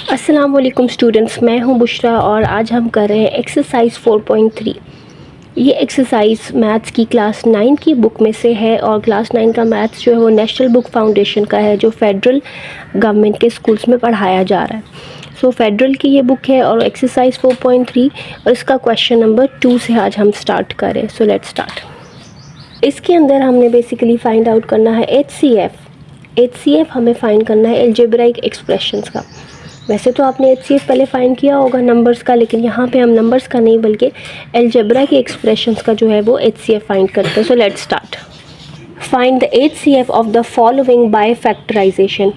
अस्सलाम वालेकुम स्टूडेंट्स, मैं हूं बुशरा और आज हम कर रहे हैं एक्सरसाइज 4.3। ये एक्सरसाइज मैथ्स की क्लास 9 की बुक में से है और क्लास 9 का मैथ्स जो है वो नेशनल बुक फाउंडेशन का है, जो फेडरल गवर्नमेंट के स्कूल्स में पढ़ाया जा रहा है। सो फेडरल की ये बुक है और एक्सरसाइज 4.3 और इसका क्वेश्चन नंबर 2 से आज हम स्टार्ट करें। सो लेट्स स्टार्ट। इसके अंदर हमने बेसिकली फाइंड आउट करना है एचसीएफ हमें फाइंड करना है अलजेब्राइक एक्सप्रेशंस का। वैसे तो आपने एचसीएफ पहले फाइंड किया होगा नंबर्स का, लेकिन यहाँ पे हम नंबर्स का नहीं बल्कि अलजेब्रा के एक्सप्रेशंस का जो है वो एचसीएफ फाइंड करते हैं। So let's start. Find the HCF of the following by factorisation.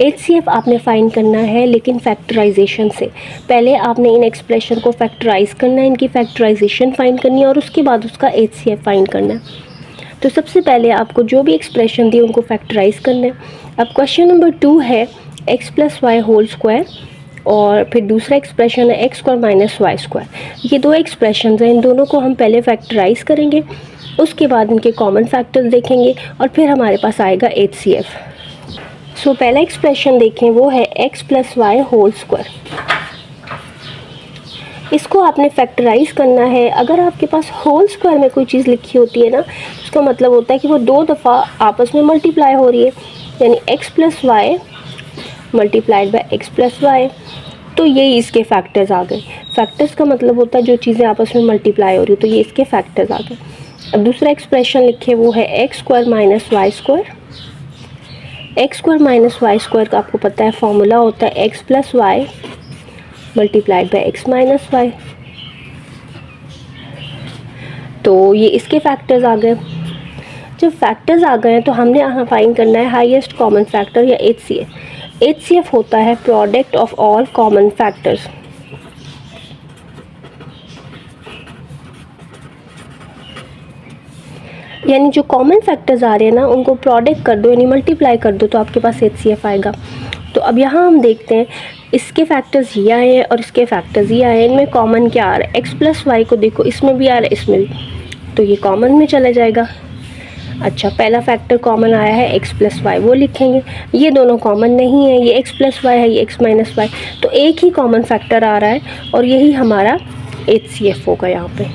HCF आपने फाइंड करना है लेकिन फैक्टराइजेशन से। पहले आपने इन एक्सप्रेशन को फैक्टराइज करना है, इनकी फैक्टराइजेशन फाइंड करनी है और उसके बाद उसका एचसीएफ फाइंड करना है। तो सबसे पहले आपको जो भी एक्सप्रेशन दिए उनको फैक्टराइज करना है। अब क्वेश्चन नंबर 2 है x plus y whole square और फिर दूसरा एक्सप्रेशन है x square minus y square. ये दो एक्सप्रेशन हैं, इन दोनों को हम पहले फैक्टराइज करेंगे, उसके बाद इनके कॉमन फैक्टर्स देखेंगे और फिर हमारे पास आएगा एचसीएफ। सो पहला एक्सप्रेशन देखें, वो है x plus y whole square. इसको आपने फैक्टराइज करना है। अगर आपके पास होल स्क्वायर में कोई चीज़ लिखी होती है ना, उसका मतलब होता है कि वो दो दफ़ा आपस में मल्टीप्लाई हो रही है, यानी x plus y multiplied by x plus y. तो ये इसके फैक्टर्स आ गए। फैक्टर्स का मतलब होता है जो चीज़ें आपस में मल्टीप्लाई हो रही, तो ये इसके फैक्टर्स आ गए। अब दूसरा एक्सप्रेशन लिखे, वो है x square minus y square. x square minus y square का आपको पता है फॉर्मूला होता है x plus y multiplied by x minus y. तो ये इसके फैक्टर्स आ गए। जब फैक्टर्स आ गए तो हमने यहाँ फाइंड करना है हाईएस्ट कॉमन फैक्टर या एचसीएफ। एचसीएफ होता है product of all common factors. यानी जो कॉमन फैक्टर्स आ रहे हैं ना, उनको प्रोडक्ट कर दो यानी मल्टीप्लाई कर दो तो आपके पास एचसीएफ आएगा। तो अब यहाँ हम देखते हैं इसके फैक्टर्स ये आए हैं और इसके फैक्टर्स ये आए हैं, इनमें कॉमन क्या आ रहा है? एक्स प्लस वाई को देखो, इसमें भी आ रहा है इसमें भी, तो ये कॉमन में चला जाएगा। अच्छा, पहला फैक्टर कॉमन आया है x प्लस वाई, वो लिखेंगे। ये दोनों कॉमन नहीं है, ये x प्लस वाई है, ये x माइनस वाई, तो एक ही कॉमन फैक्टर आ रहा है और यही हमारा एचसीएफ होगा यहाँ पे।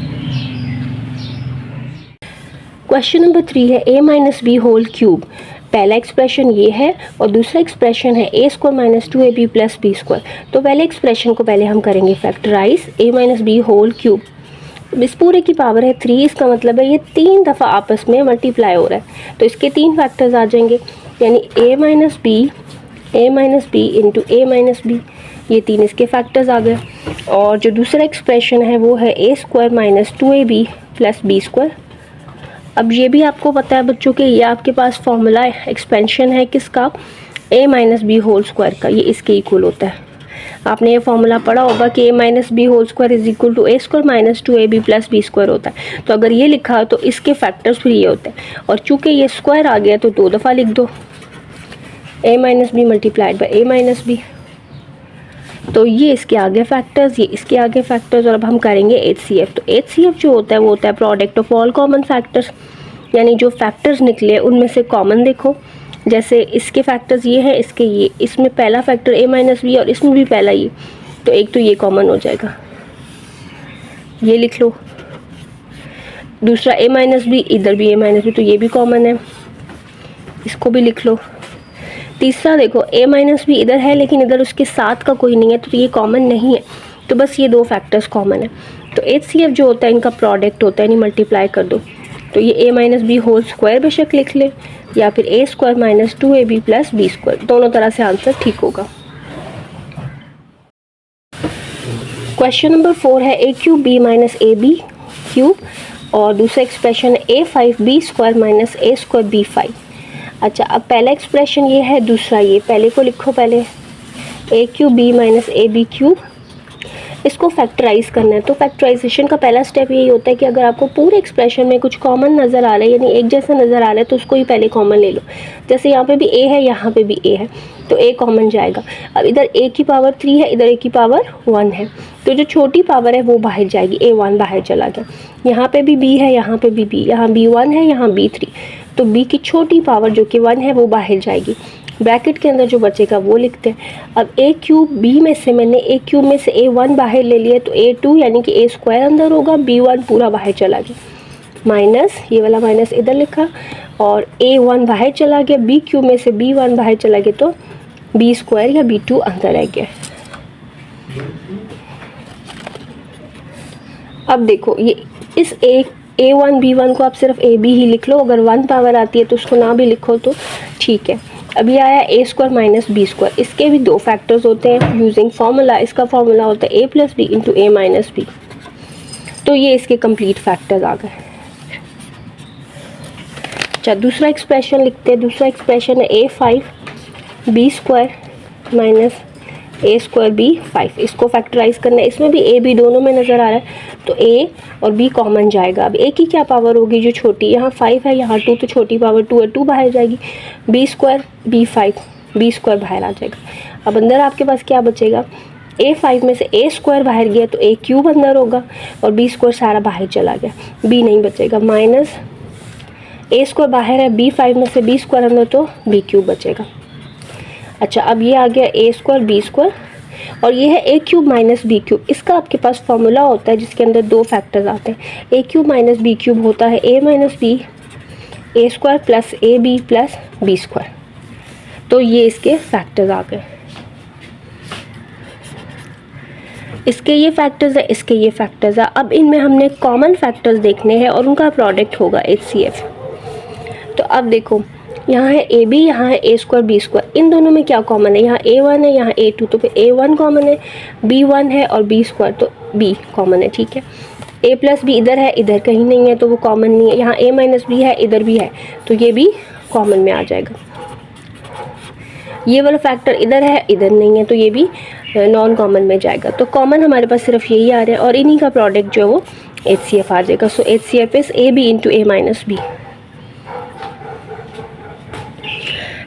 क्वेश्चन नंबर 3 है a minus b whole cube. पहला एक्सप्रेशन ये है और दूसरा एक्सप्रेशन है a square minus 2ab plus b square. तो पहले एक्सप्रेशन को पहले हम करेंगे factorise, a minus b whole cube. इस पूरे की पावर है 3, इसका मतलब है ये 3 दफ़ा आपस में मल्टीप्लाई हो रहा है, तो इसके 3 फैक्टर्स आ जाएंगे, यानी a minus b into a minus b, ये 3 इसके फैक्टर्स आ गए। और जो दूसरा एक्सप्रेशन है वो है a square minus 2ab plus b square. अब ये भी आपको पता है बच्चों के, ये आपके पास फॉर्मूला एक्सपेंशन है किसका? a minus b whole square का, ये इसके इक्वल होता है। आपने ये फॉर्मूला पढ़ा होगा कि a minus b whole square is equal to a square minus 2ab plus b square होता है। तो अगर ये लिखा हो तो इसके फैक्टर्स फिर ये होते हैं, और चूंकि ये स्क्वायर आ गया तो 2 दफ़ा लिख दो, a minus b multiplied by a minus b. तो ये इसके आगे फैक्टर्स, ये इसके आगे फैक्टर्स, और अब हम करेंगे एचसीएफ। तो एचसीएफ जो होता है वो होता है product of all common factors, यानी जो फैक्टर्स निकले उनमें से कॉमन देखो। जैसे इसके फैक्टर्स ये हैं, इसके ये, इसमें पहला फैक्टर a माइनस बी और इसमें भी पहला ये, तो एक तो ये कॉमन हो जाएगा, ये लिख लो। दूसरा a माइनस बी, इधर भी a माइनस बी, तो ये भी कॉमन है, इसको भी लिख लो। तीसरा देखो a माइनस बी इधर है लेकिन इधर उसके साथ का कोई नहीं है, तो ये कॉमन नहीं है, तो बस ये 2 फैक्टर्स कॉमन है। तो एचसीएफ जो होता है इनका प्रोडक्ट होता है, यानी मल्टीप्लाई कर दो, तो ये a minus b whole square बेशक लिख ले या फिर a square minus 2ab plus b square, दोनों तरह से आंसर ठीक होगा। क्वेश्चन नंबर 4 है a cube b minus ab cube और दूसरा एक्सप्रेशन है a5b square minus a square b5। अच्छा, अब पहला एक्सप्रेशन ये है, दूसरा ये, पहले को लिखो पहले a cube b minus ab cube, इसको फैक्टराइज करना है। तो फैक्टराइजेशन का पहला स्टेप यही होता है कि अगर आपको पूरे एक्सप्रेशन में कुछ कॉमन नज़र आ रहा है, यानी एक जैसा नज़र आ रहा है, तो उसको ही पहले कॉमन ले लो। जैसे यहाँ पे भी a है, यहाँ पे भी a है, तो a कॉमन जाएगा। अब इधर a की पावर 3 है, इधर a की पावर 1 है, तो जो छोटी पावर है वो बाहर जाएगी, a1 बाहर चला गया। यहाँ पे भी b है, यहाँ पे भी b, यहाँ b1 है, यहाँ b3, तो b की छोटी पावर जो कि 1 है वो बाहर जाएगी। ब्रैकेट के अंदर जो बचेगा वो लिखते हैं। अब ए क्यूब बी में से मैंने ए क्यूब में से A1 बाहर ले लिया तो A2 यानी कि A² अंदर होगा, B1 पूरा बाहर चला गया, माइनस ये वाला माइनस इधर लिखा और A1 बाहर चला गया, बी क्यूब में से B1 बाहर चला गया तो B² या B2 अंदर रह गया। अब देखो ये इस A1 B1 को आप सिर्फ AB ही लिख लो, अगर 1 पावर आती है तो उसको ना भी लिखो तो ठीक है। अभी आया A² माइनस B², इसके भी दो फैक्टर्स होते हैं यूजिंग फार्मूला। इसका फार्मूला होता है A plus b into A minus b. तो ये इसके कंप्लीट फैक्टर्स आ गए। अच्छा दूसरा एक्सप्रेशन लिखते हैं। दूसरा एक्सप्रेशन है A5 B² minus A² B5। इसको फैक्टराइज करना है। इसमें भी A B दोनों में नज़र आ रहा है तो A और B कॉमन जाएगा। अब A की क्या पावर होगी जो छोटी, यहाँ 5 है यहाँ 2 तो छोटी पावर 2 है, 2 बाहर जाएगी, B² B5 B² बाहर आ जाएगा। अब अंदर आपके पास क्या बचेगा, A5 में से A² बाहर गया तो A क्यूब अंदर होगा और B² सारा बाहर चला गया, B नहीं बचेगा, माइनस A² बाहर है, B5 में से B² अंदर तो B क्यूब बचेगा। अच्छा अब ये आ गया A² B² और ये है A cube minus B cube. इसका आपके पास फॉर्मूला होता है जिसके अंदर दो फैक्टर्स आते हैं। A cube minus B cube होता है A minus B A² plus AB plus B²। तो ये इसके फैक्टर्स आ गए। इसके ये फैक्टर्स है, इसके ये फैक्टर्स है। अब इनमें हमने कॉमन फैक्टर्स देखने हैं और उनका प्रोडक्ट होगा HCF। तो अब देखो यहाँ है AB, यहाँ है A² B²। इन दोनों में क्या कॉमन है, यहाँ A1 है यहाँ A2 तो फिर A1 कॉमन है, B1 है और B² तो B कॉमन है, ठीक है। A प्लस B इधर है, इधर कहीं नहीं है तो वो कॉमन नहीं है। यहाँ A माइनस B है, इधर भी है तो ये भी कॉमन में आ जाएगा। ये वाला फैक्टर इधर है, इधर नहीं है तो ये भी नॉन कॉमन में जाएगा। तो कॉमन हमारे पास सिर्फ यही आ रहा है और इन्हीं का प्रोडक्ट जो है वो HCF आ जाएगा। सो HCF is AB into A minus B।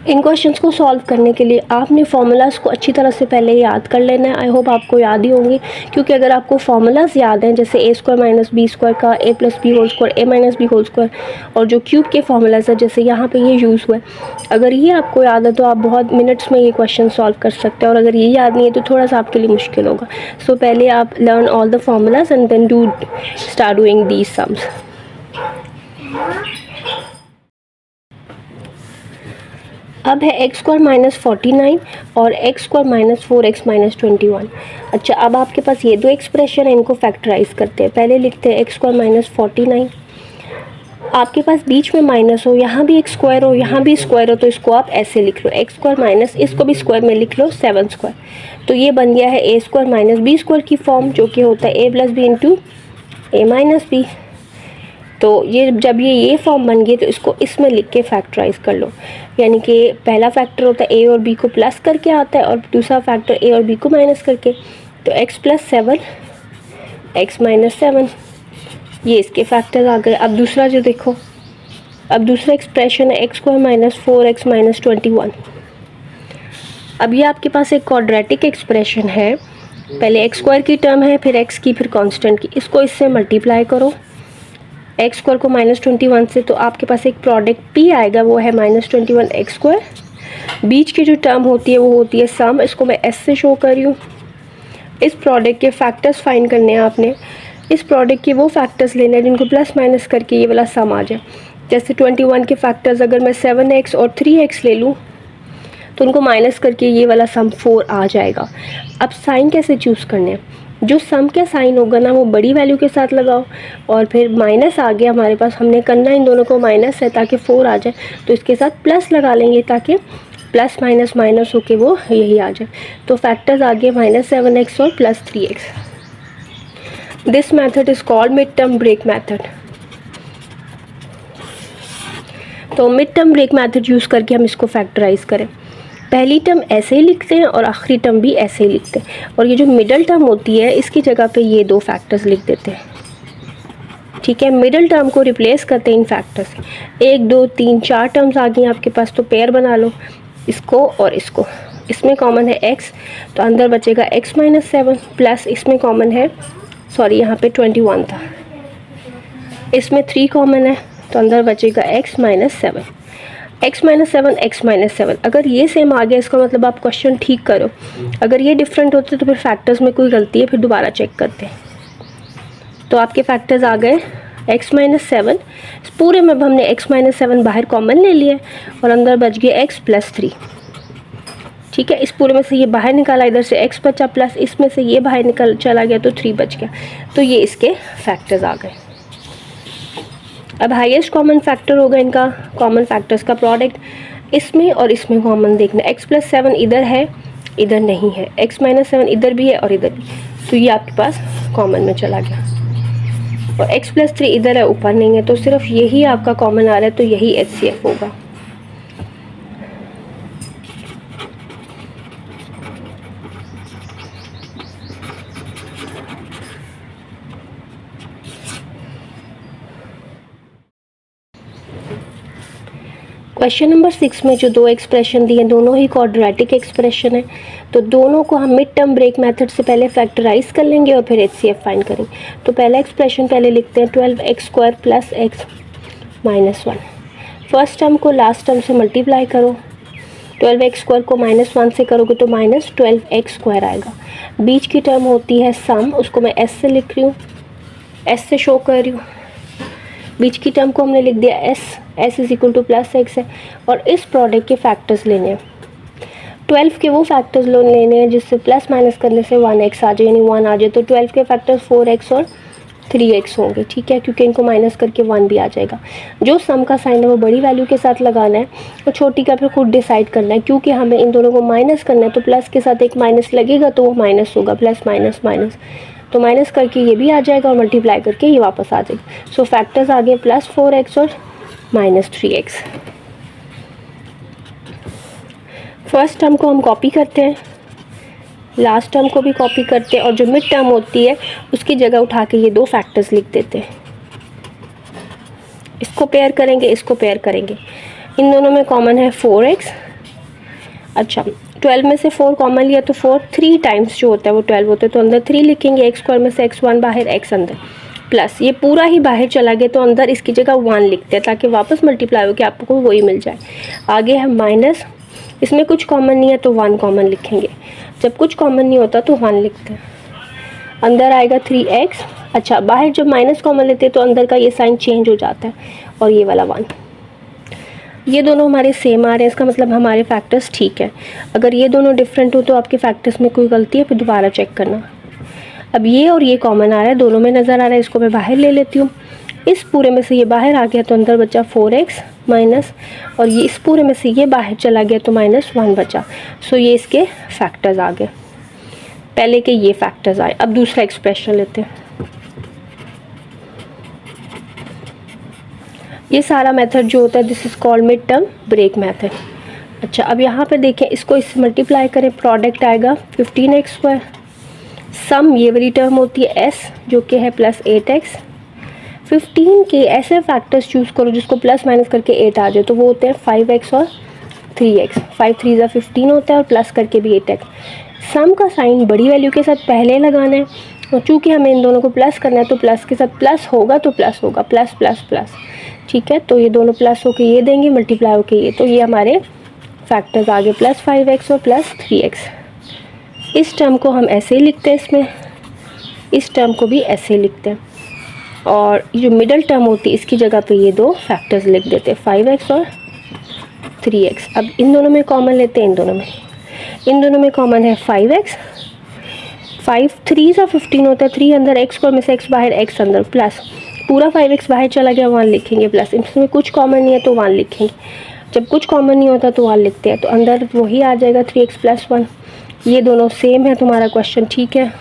In questions को सॉल्व करने के लिए आपने फार्मूलाज को अच्छी तरह से पहले याद कर लेना है। आई होप आपको याद ही होंगे, क्योंकि अगर आपको फार्मूलाज याद हैं जैसे A² माइनस B² का A plus b whole square A minus b whole square और जो क्यूब के फार्मूलाज है जैसे यहाँ पे ये यूज़ हुआ है, अगर ये आपको याद है तो आप बहुत मिनट्स में ये क्वेश्चन सॉल्व कर सकते हैं। और अगर ये याद नहीं है तो थोड़ा सा आपके लिए मुश्किल होगा। सो पहले आप learn all the formulas and then start doing these sums. अब है x² माइनस 49 और x² माइनस 4x माइनस 21। अच्छा अब आपके पास ये दो एक्सप्रेशन है, इनको फैक्टराइज करते हैं। पहले लिखते हैं x² माइनस 49। आपके पास बीच में माइनस हो, यहाँ भी एक स्क्वायर हो, यहाँ भी स्क्वायर हो तो इसको आप ऐसे लिख लो x² माइनस, इसको भी स्क्वायर में लिख लो 7²। तो ये बन गया है A² माइनस B² की फॉर्म, जो कि होता है A plus b into A minus b. तो ये जब ये फॉर्म बन गई तो इसको इसमें लिख के फैक्टराइज कर लो। यानी कि पहला फैक्टर होता है A और B को प्लस करके आता है और दूसरा फैक्टर A और B को माइनस करके। तो x प्लस 7 x माइनस 7, ये इसके फैक्टर्स आ गए। अब दूसरा जो देखो, अब दूसरा एक्सप्रेशन है x² माइनस 4x माइनस 21। अब ये आपके पास एक क्वाड्रेटिक एक्सप्रेशन है। पहले x² की टर्म है, फिर x की, फिर कांस्टेंट की। इसको इससे मल्टीप्लाई करो x² को माइनस 21 से, तो आपके पास एक प्रोडक्ट P आएगा, वो है माइनस 21 x²। बीच की जो टर्म होती है वो होती है सम, इसको मैं S से शो कर रही हूँ। इस प्रोडक्ट के फैक्टर्स फाइंड करने हैं आपने। इस प्रोडक्ट के वो फैक्टर्स लेने हैं जिनको प्लस माइनस करके ये वाला सम आ जाए। जैसे 21 के फैक्टर्स अगर मैं 7x और 3x ले लूँ तो उनको माइनस करके ये वाला सम 4 आ जाएगा। अब साइन कैसे चूज़ करने हैं, जो सम का साइन होगा ना वो बड़ी वैल्यू के साथ लगाओ। और फिर माइनस आ गया हमारे पास, हमने करना इन दोनों को माइनस है ताकि 4 आ जाए, तो इसके साथ प्लस लगा लेंगे ताकि प्लस माइनस माइनस होके वो यही आ जाए। तो फैक्टर्स आ गए माइनस 7x और plus 3x। This method is called mid term break method. तो mid term break method use करके हम इसको फैक्टराइज करें। पहली टर्म ऐसे ही लिखते हैं और आखिरी टर्म भी ऐसे ही लिखते हैं, और ये जो मिडल टर्म होती है इसकी जगह पे ये दो फैक्टर्स लिख देते हैं। ठीक है, मिडल टर्म को रिप्लेस करते हैं इन फैक्टर्स। 1 2 3 4 टर्म्स आ गई आपके पास, तो पेयर बना लो इसको और इसको। इसमें कॉमन है x, तो अंदर बचेगा x माइनस 7 प्लस इसमें कॉमन है, सॉरी यहाँ पे 21 था, इसमें 3 कॉमन है तो अंदर बचेगा x minus 7। x minus 7 x minus 7, अगर ये सेम आ गया इसका मतलब आप क्वेश्चन ठीक करो, अगर ये डिफरेंट होते तो फिर फैक्टर्स में कोई गलती है, फिर दोबारा चेक करते हैं। तो आपके फैक्टर्स आ गए x माइनस 7, इस पूरे में अब हमने x माइनस 7 बाहर कॉमन ले लिया और अंदर बच गया x प्लस 3। ठीक है, इस पूरे में से ये बाहर निकाला, इधर से x बचा प्लस इसमें से ये बाहर निकल चला गया तो 3 बच गया। तो ये इसके फैक्टर्स आ गए। अब हाईएस्ट कॉमन फैक्टर होगा इनका, कॉमन फैक्टर्स का प्रोडक्ट, इसमें और इसमें कॉमन देखना। x प्लस 7 इधर है, इधर नहीं है, x माइनस 7 इधर भी है और इधर भी, तो ये आपके पास कॉमन में चला गया। और x प्लस 3 इधर है, ऊपर नहीं है, तो सिर्फ यही आपका कॉमन आ रहा है, तो यही HCF होगा। क्वेश्चन नंबर 6 में जो दो एक्सप्रेशन दिए दोनों ही क्वाड्रेटिक एक्सप्रेशन है, तो दोनों को हम मिड टर्म ब्रेक मेथड से पहले फैक्टराइज कर लेंगे और फिर HCF फाइंड करेंगे। तो पहला एक्सप्रेशन पहले लिखते हैं 12x² plus x minus 1। First term को लास्ट टर्म से मल्टीप्लाई करो, 12x² को -1 से करोगे तो -12x² आएगा। बीच की टर्म होती है सम, उसको मैं s से लिख रही हूँ, s से शो कर रही हूँ। बीच की टर्म को हमने लिख दिया s is equal two plus x है, और इस प्रोडक्ट के फैक्टर्स लेने हैं। 12 के वो फैक्टर्स लेने हैं जिससे प्लस माइनस करने से 1x आ जाए, यानी 1 आ जाए। तो 12 के फैक्टर्स 4x और 3x होंगे। ठीक है, क्योंकि इनको माइनस करके 1 भी आ जाएगा। जो सम का साइन है वो बड़ी वैल्यू के साथ लगाना है और छोटी का फिर खुद डिसाइड करना है, क्योंकि हमें इन दोनों को माइनस करना है। तो प्लस के साथ एक माइनस लगेगा तो वो माइनस होगा, प्लस माइनस माइनस, तो माइनस करके ये भी आ जाएगा और मल्टीप्लाई करके ये वापस आ जाएगा। सो फैक्टर्स आ गए प्लस 4x और माइनस 3x। फर्स्ट टर्म को हम कॉपी करते हैं, लास्ट टर्म को भी कॉपी करते हैं, और जो मिड टर्म होती है उसकी जगह उठा के ये दो फैक्टर्स लिख देते हैं। इसको पेयर करेंगे, इसको पेयर करेंगे। इन दोनों में कॉमन है 4x। अच्छा, 12 में से 4 कॉमन लिया तो 4 3 टाइम्स जो होता है वो 12 होता है, तो अंदर 3 लिखेंगे। x² में से x1 बाहर, x अंदर, प्लस ये पूरा ही बाहर चला गया तो अंदर इसकी जगह 1 लिखते हैं ताकि वापस मल्टीप्लाई हो के आपको वही मिल जाए। आगे है माइनस, इसमें कुछ कॉमन नहीं है तो 1 कॉमन लिखेंगे। जब कुछ कॉमन नहीं होता तो 1 लिखते हैं। अंदर आएगा 3x। अच्छा, बाहर जब माइनस कॉमन लेते हैं तो अंदर का ये साइन चेंज हो जाता है और ये वाला 1। ये दोनों हमारे सेम आ रहे हैं, इसका मतलब हमारे फैक्टर्स ठीक है। अगर ये दोनों डिफरेंट हो तो आपके फैक्टर्स में कोई गलती है, फिर दोबारा चेक करना। अब ये और ये कॉमन आ रहा है, दोनों में नज़र आ रहा है, इसको मैं बाहर ले लेती हूँ। इस पूरे में से ये बाहर आ गया तो अंदर बचा 4x माइनस, और ये इस पूरे में से ये बाहर चला गया तो -1 बचा। सो ये इसके फैक्टर्स आ गए, पहले के ये फैक्टर्स आए। अब दूसरा एक्सप्रेशन लेते हैं। ये सारा मेथड जो होता है this is called mid term break method. अच्छा, अब यहाँ पे देखें, इसको इससे मल्टीप्लाई करें, प्रोडक्ट आएगा 15x²। सम ये वाली टर्म होती है s जो कि है प्लस 8x। 15 के ऐसे फैक्टर्स चूज़ करो जिसको प्लस माइनस करके 8 आ जाए, तो वो होते हैं 5x और 3x। 5 3 ज़ा 15 होता है और प्लस करके भी 8x। सम का साइन बड़ी वैल्यू के साथ पहले लगाना है, और चूँकि हमें इन दोनों को प्लस करना है तो प्लस के साथ प्लस होगा तो प्लस होगा, प्लस प्लस प्लस। ठीक है, तो ये दोनों प्लस होके ये देंगे, मल्टीप्लाई होके ये, तो ये हमारे फैक्टर्स आ गए प्लस 5x और प्लस 3x। इस टर्म को हम ऐसे ही लिखते हैं, इसमें इस टर्म को भी ऐसे ही लिखते हैं, और जो मिडल टर्म होती है इसकी जगह पे ये दो फैक्टर्स लिख देते हैं 5x और 3x। अब इन दोनों में कॉमन लेते हैं, इन दोनों में कॉमन है 5x। 5 3 सा 15 होता है, 3 अंदर, x² में से x बाहर, x अंदर, प्लस पूरा 5x बाहर चला गया 1 लिखेंगे, प्लस इसमें कुछ कॉमन नहीं है तो 1 लिखेंगे। जब कुछ कॉमन नहीं होता तो 1 लिखते हैं, तो अंदर वही आ जाएगा 3x प्लस 1। ये दोनों सेम है, तुम्हारा क्वेश्चन ठीक है।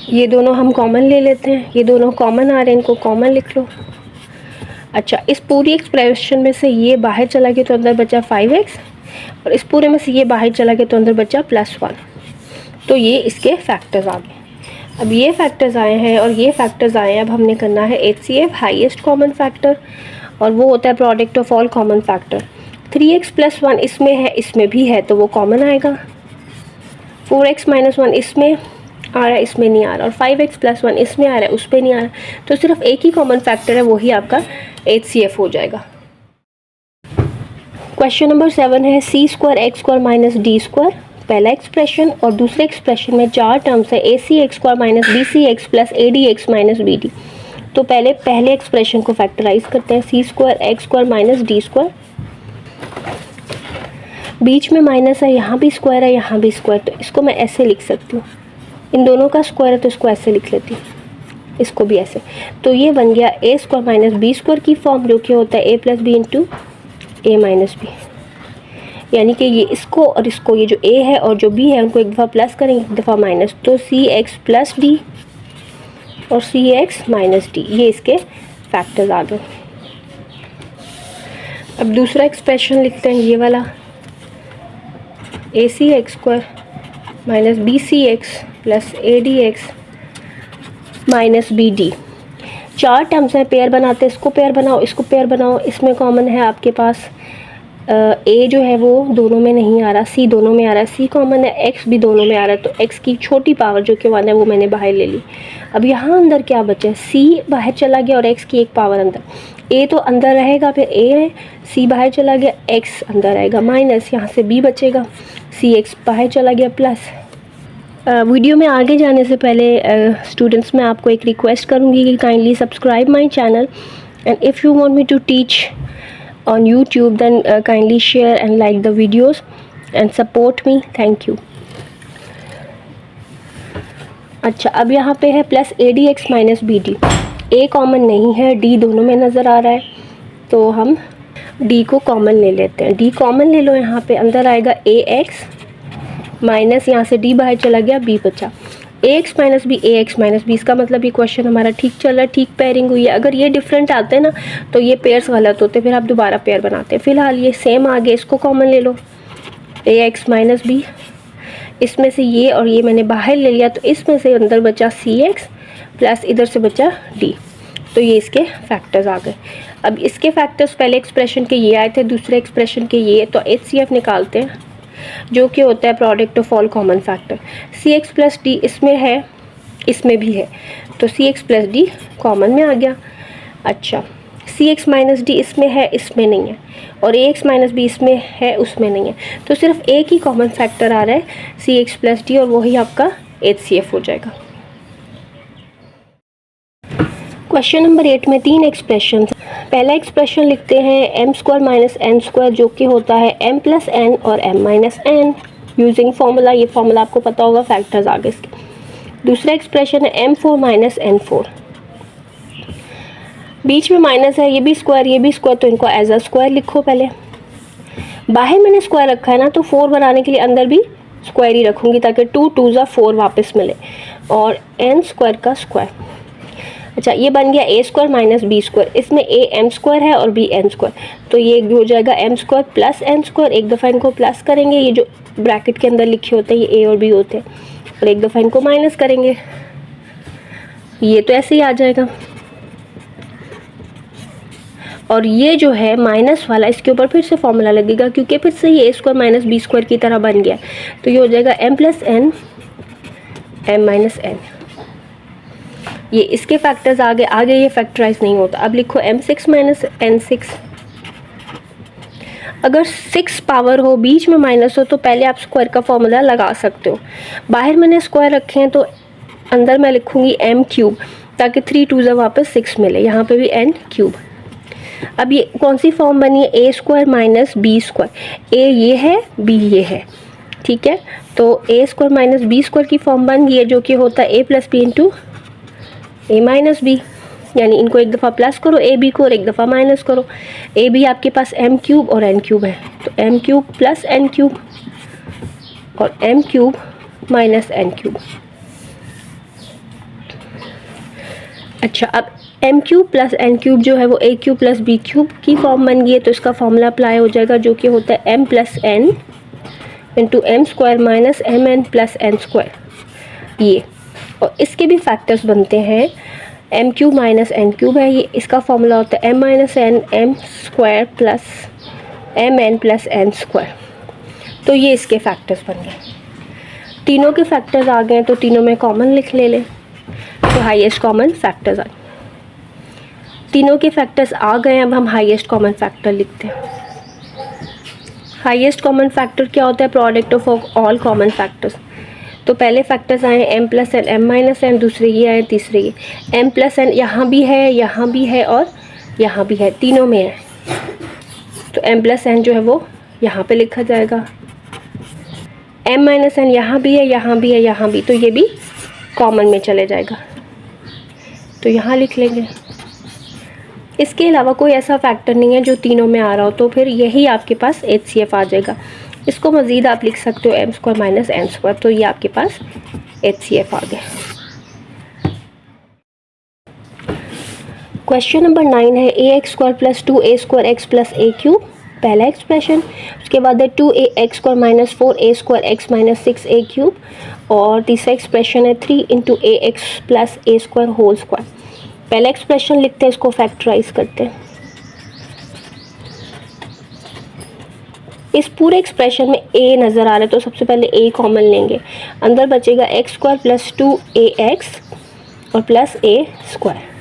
ये दोनों हम कॉमन ले लेते हैं, ये दोनों कॉमन आ रहे हैं, इनको कॉमन लिख लो। अच्छा, इस पूरी एक्सप्रेशन में से ये बाहर चला गया तो अंदर बचा 5x, और इस पूरे में से ये बाहर चला गया तो अंदर बचा +1। तो ये इसके फैक्टर्स आ गए। अब ये फैक्टर्स आए हैं और ये फैक्टर्स आए हैं, अब हमने करना है HCF हाईएस्ट कॉमन फैक्टर, और वो होता है product of all common factor. 3x + 1 इसमें है, इसमें भी है, तो वो कॉमन आएगा। 4x - 1 इसमें आ रहा है, इसमें नहीं आ रहा, और 5x + 1 इसमें आ रहा है, उस पर नहीं आ रहा, तो सिर्फ एक ही कॉमन फैक्टर है, वही आपका HCF हो जाएगा। क्वेश्चन नंबर 7 है C square x square minus D square, पहला एक्सप्रेशन, और दूसरे एक्सप्रेशन में 4 टर्म्स है A C x square minus B C x plus A D x minus B D. तो पहले एक्सप्रेशन को फैक्टराइज करते हैं, C square x square minus D square, बीच में माइनस है, यहाँ भी स्क्वायर है, यहाँ भी स्क्वायर, तो इसको मैं ऐसे लिख सकती हूँ, इन दोनों का स्क्वायर है तो इसको ऐसे लिख लेती हूँ, इसको भी ऐसे। तो ये बन गया ए स्क्वायर माइनस बी स्क्वायर की फॉर्म, जो कि होता है ए प्लस बी इंटू ए माइनस बी, यानी कि ये इसको और इसको, ये जो ए है और जो बी है उनको एक दफ़ा प्लस करेंगे, एक दफ़ा माइनस, तो सी एक्स प्लस डी और सी एक्स माइनस डी, ये इसके फैक्टर्स आ गए। अब दूसरा एक्सप्रेशन लिखते हैं, ये वाला, A C x square minus B C x plus A D x minus B D. 4 terms हैं, पेयर बनाते हैं, इसको पेयर बनाओ, इसको पेयर बनाओ, इसमें कॉमन है आपके पास ए जो है वो दोनों में नहीं आ रहा, सी दोनों में आ रहा है, सी कॉमन है, एक्स भी दोनों में आ रहा है, तो एक्स की छोटी पावर जो कि 1 है वो मैंने बाहर ले ली। अब यहाँ अंदर क्या बचा है, सी बाहर चला गया और एक्स की एक पावर अंदर, ए तो अंदर रहेगा, फिर ए है, सी बाहर चला गया, एक्स अंदर आएगा, माइनस यहाँ से बी बचेगा, सी एक्स बाहर चला गया, प्लस। वीडियो में आगे जाने से पहले स्टूडेंट्स मैं आपको एक रिक्वेस्ट करूँगी कि kindly subscribe my channel, and if you want me to teach on YouTube then kindly share and like the videos and support me, thank you। अच्छा, अब यहाँ पे है plus A D x minus B d, a common नहीं है, D दोनों में नज़र आ रहा है, तो हम डी को कॉमन ले लेते हैं, डी कॉमन ले लो, यहाँ पे अंदर आएगा ए एक्स माइनस, यहाँ से डी बाहर चला गया, बी बचा, ए एक्स माइनस बी, ए एक्स माइनस बी, इसका मतलब ये क्वेश्चन हमारा ठीक चल रहा है, ठीक पेयरिंग हुई है। अगर ये डिफरेंट आते हैं ना तो ये पेयर्स गलत होते हैं, फिर आप दोबारा पेयर बनाते हैं। फिलहाल ये सेम आ गए, इसको कॉमन ले लो, ए एक्स माइनस बी, इसमें से ये और ये मैंने बाहर ले लिया, तो इसमें से अंदर बचा सी एक्स प्लस इधर से बचा डी, तो ये इसके फैक्टर्स आ गए। अब इसके फैक्टर्स पहले एक्सप्रेशन के ये आए थे, दूसरे एक्सप्रेशन के ये, तो एच सी एफ निकालते हैं, जो कि होता है product of all common factor. C x plus d इसमें है, इसमें भी है, तो c x plus d common में आ गया। अच्छा, सी एक्स माइनस डी इसमें है, इसमें नहीं है, और ए एक्स माइनस बी इसमें है, उसमें नहीं है, तो सिर्फ एक ही कॉमन फैक्टर आ रहा है, सी एक्स प्लस डी, और वही आपका एच सी एफ हो जाएगा। क्वेश्चन नंबर 8 में 3 एक्सप्रेशन। पहला एक्सप्रेशन लिखते हैं M square minus N square, जो कि होता है एम प्लस एन और M minus N, using formula, ये फॉर्मूला आपको पता होगा, फैक्टर्स आगे इसके। दूसरा एक्सप्रेशन है M four minus N four, बीच में माइनस है, ये भी स्क्वायर ये भी स्क्वायर, तो इनको एज अ स्क्वायर लिखो। पहले बाहर मैंने स्क्वायर रखा है ना, तो 4 बनाने के लिए अंदर भी स्क्वायर ही रखूँगी, ताकि 2 2 ज़ा 4 वापस मिले, और एन स्क्वायर का स्क्वायर। अच्छा, ये बन गया ए स्क्वायर माइनस बी स्क्वायर, इसमें ए एम स्क्वायर है और बी एन स्क्वायर, तो ये हो जाएगा m square plus n square, एक दफ़ा इनको प्लस करेंगे, ये जो ब्रैकेट के अंदर लिखे होते हैं ये ए और बी होते हैं, और एक दफ़ा इनको माइनस करेंगे, ये तो ऐसे ही आ जाएगा। और ये जो है माइनस वाला, इसके ऊपर फिर से फॉर्मूला लगेगा, क्योंकि फिर से ये a square minus b square की तरह बन गया, तो ये हो जाएगा m plus n m minus n. ये इसके फैक्टर्स आगे ये फैक्टराइज नहीं होता। अब लिखो m6 माइनस n6। अगर 6 पावर हो, बीच में माइनस हो, तो पहले आप स्क्वायर का फॉर्मूला लगा सकते हो। बाहर मैंने स्क्वायर रखे हैं, तो अंदर मैं लिखूंगी m क्यूब, ताकि 3 2 ज़ा वापस 6 मिले, यहाँ पे भी n क्यूब। अब ये कौन सी फॉर्म बनी है, ए स्क्वायर माइनस बी स्क्वायर, ए ये है बी ये है, ठीक है, तो ए स्क्वायर माइनस बी स्क्वायर की फॉर्म बन गई है, जो कि होता है ए प्लस बी इंटू ए माइनस बी, यानी इनको एक दफ़ा प्लस करो ए बी को और एक दफ़ा माइनस करो। ए बी आपके पास एम क्यूब और एन क्यूब है, तो M cube plus N cube और M cube minus N cube. अच्छा, अब M cube plus N cube जो है वो A cube plus B cube की फॉर्म बन गई है, तो इसका फॉर्मूला अप्लाई हो जाएगा, जो कि होता है M plus n into m square minus m n plus n square, ये। और इसके भी फैक्टर्स बनते हैं, m cube minus N cube है, ये इसका फॉर्मूला होता है m minus n m square plus m n plus n square, तो ये इसके फैक्टर्स बन गए। तीनों के फैक्टर्स आ गए, तो तीनों में कॉमन लिख ले, तो हाईएस्ट कॉमन फैक्टर्स आ गए। तीनों के फैक्टर्स आ गए, अब हम हाईएस्ट कॉमन फैक्टर लिखते हैं। हाईएस्ट कॉमन फैक्टर क्या होता है? Product of all common factors. तो पहले फैक्टर्स आए m plus n, m minus n, दूसरे ये आए, तीसरे ये m प्लस एन, यहाँ भी है, यहाँ भी है और यहाँ भी है, तीनों में है। तो m प्लस एन जो है वो यहाँ पे लिखा जाएगा, m माइनस एन यहाँ भी है, यहाँ भी है, यहाँ भी, तो ये भी कॉमन में चले जाएगा, तो यहाँ लिख लेंगे। इसके अलावा कोई ऐसा फैक्टर नहीं है जो तीनों में आ रहा हो, तो फिर यही आपके पास HCF आ जाएगा। इसको मज़ीद आप लिख सकते हो m square minus n square, तो ये आपके पास HCF आ गया। क्वेश्चन नंबर 9 है ax square plus 2a square x plus a cube, पहला एक्सप्रेशन। उसके बाद है 2ax square minus 4a square x minus 6a cube, और तीसरा एक्सप्रेशन है 3 into ax plus a square whole square. पहला एक्सप्रेशन लिखते हैं, इसको फैक्टराइज करते हैं। इस पूरे एक्सप्रेशन में a नज़र आ रहा है, तो सबसे पहले a कॉमन लेंगे, अंदर बचेगा x स्क्वायर प्लस 2ax और प्लस a स्क्वायर।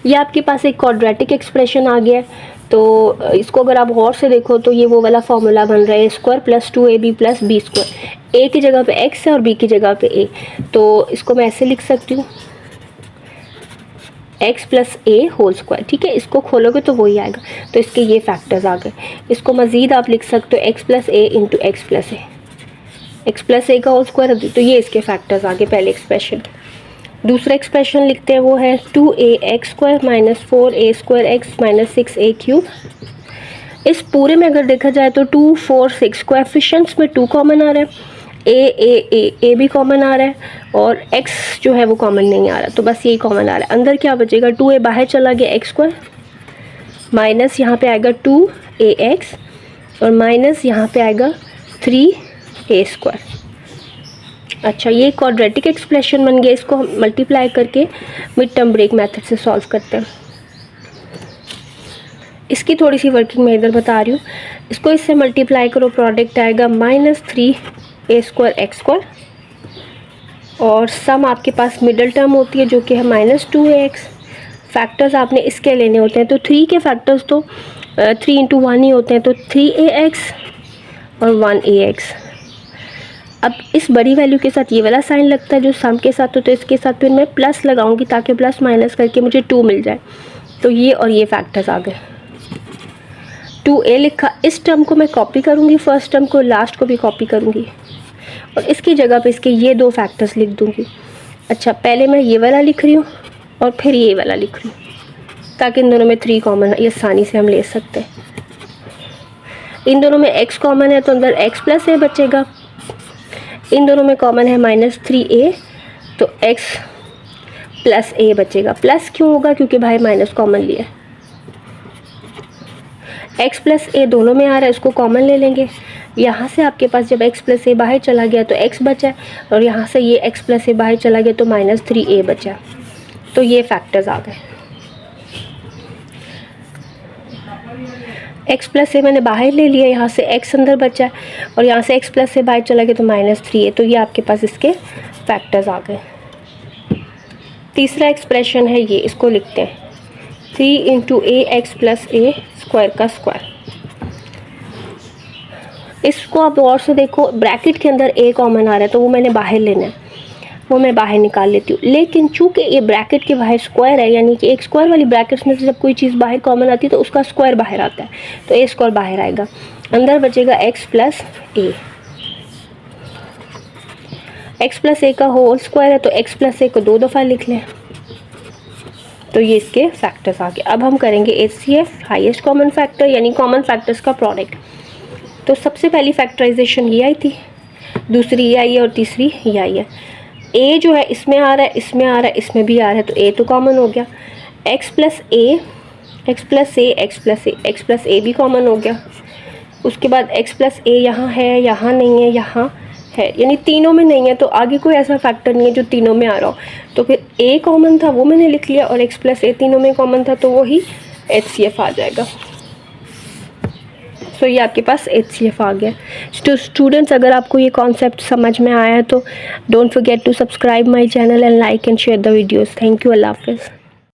ये आपके पास एक क्वाड्रेटिक एक्सप्रेशन आ गया है, तो इसको अगर आप गौर से देखो तो ये वो वाला फॉर्मूला बन रहा है, a square plus 2ab plus b square. a की जगह पे x है और b की जगह पे a, तो इसको मैं ऐसे लिख सकती हूँ, x प्लस ए होल स्क्वायर। ठीक है, इसको खोलोगे तो वही आएगा, तो इसके ये फैक्टर्स आ गए। इसको मज़ीद आप लिख सकते हो x प्लस ए इंटू एक्स प्लस ए, एक्स प्लस ए का होल स्क्वायर, तो ये इसके फैक्टर्स आ गए पहले एक्सप्रेशन के। दूसरा एक्सप्रेशन लिखते हैं, वो है 2ax square minus 4a square x minus 6a cube. इस पूरे में अगर देखा जाए तो 2, 4, 6 कोएफिशिएंट्स में 2 कॉमन आ रहा है, ए भी कॉमन आ रहा है, और x जो है वो कॉमन नहीं आ रहा, तो बस यही कॉमन आ रहा है। अंदर क्या बचेगा, 2a बाहर चला गया, x स्क्वायर माइनस यहाँ पे आएगा 2ax और माइनस यहाँ पे आएगा 3a स्क्वायर। अच्छा, ये क्वाड्रेटिक एक्सप्रेशन बन गया। इसको हम मल्टीप्लाई करके मिड टर्म ब्रेक मेथड से सॉल्व करते हैं। इसकी थोड़ी सी वर्किंग मैं इधर बता रही हूँ। इसको इससे मल्टीप्लाई करो, प्रोडक्ट आएगा minus 3a square x square, और सम आपके पास मिडल टर्म होती है जो कि है माइनस 2ax। फैक्टर्स आपने इसके लेने होते हैं, तो 3 के फैक्टर्स तो 3 इंटू 1 ही होते हैं, तो 3ax और 1ax। अब इस बड़ी वैल्यू के साथ ये वाला साइन लगता है जो सम के साथ हो, तो इसके साथ फिर मैं प्लस लगाऊंगी ताकि प्लस माइनस करके मुझे 2 मिल जाए। तो ये और ये फैक्टर्स आ गए। 2a लिखा, इस टर्म को मैं कॉपी करूंगी, फर्स्ट टर्म को, लास्ट को भी कॉपी करूंगी, और इसकी जगह पे इसके ये 2 फैक्टर्स लिख दूंगी। अच्छा, पहले मैं ये वाला लिख रही हूँ और फिर ये वाला लिख रही हूँ, ताकि इन दोनों में 3 कॉमन है, ये आसानी से हम ले सकते हैं। इन दोनों में x कॉमन है तो अंदर x प्लस a बचेगा। इन दोनों में कॉमन है माइनस 3a, तो x प्लस a बचेगा। प्लस क्यों होगा, क्योंकि भाई माइनस कॉमन लिया है। x प्लस a दोनों में आ रहा है, इसको कॉमन ले लेंगे। यहाँ से आपके पास जब x प्लस a बाहर चला गया तो x बचा, और यहाँ से ये x प्लस a बाहर चला गया तो माइनस 3a बचा। तो ये फैक्टर्स आ गए। x प्लस ए मैंने बाहर ले लिया, यहाँ से x अंदर बचा है, और यहाँ से x प्लस ए बाहर चला गया तो माइनस 3a। तो ये आपके पास इसके फैक्टर्स आ गए। तीसरा एक्सप्रेशन है ये, इसको लिखते हैं 3 into ax plus a square का स्क्वायर। इसको आप गौर से देखो, ब्रैकेट के अंदर a कॉमन आ रहा है, तो वो मैंने बाहर लेना है, वो मैं बाहर निकाल लेती हूँ। लेकिन चूंकि ये ब्रैकेट के बाहर स्क्वायर है, यानी कि एक स्क्वायर वाली ब्रैकेट्स में से जब कोई चीज़ बाहर कॉमन आती है तो उसका स्क्वायर बाहर आता है, तो a स्क्वायर बाहर आएगा, अंदर बचेगा x plus a। x plus a का होल स्क्वायर है, तो x प्लस a को 2 दफ़ा लिख लें, तो ये इसके फैक्टर्स आ गए। अब हम करेंगे HCF, हाईएस्ट कॉमन फैक्टर, यानी कॉमन फैक्टर्स का प्रोडक्ट। तो सबसे पहली फैक्टराइजेशन ये आई थी, दूसरी ये आई है, और तीसरी ये आई है। a जो है इसमें आ रहा है, इसमें आ रहा है, इसमें भी आ रहा है, तो a तो कॉमन हो गया। x plus a, x plus a, x plus a, x plus a भी कॉमन हो गया। उसके बाद x प्लस a यहाँ है, यहाँ नहीं है, यहाँ है, यानी तीनों में नहीं है, तो आगे कोई ऐसा फैक्टर नहीं है जो तीनों में आ रहा हो। तो फिर a कॉमन था, वो मैंने लिख लिया, और x प्लस a तीनों में कॉमन था, तो वही HCF आ जाएगा। सो ये आपके पास HCF आ गया। स्टूडेंट्स, अगर आपको ये कॉन्सेप्ट समझ में आया है तो don't forget to subscribe my channel and like and share the videos. Thank you, अल्लाह हाफिज़।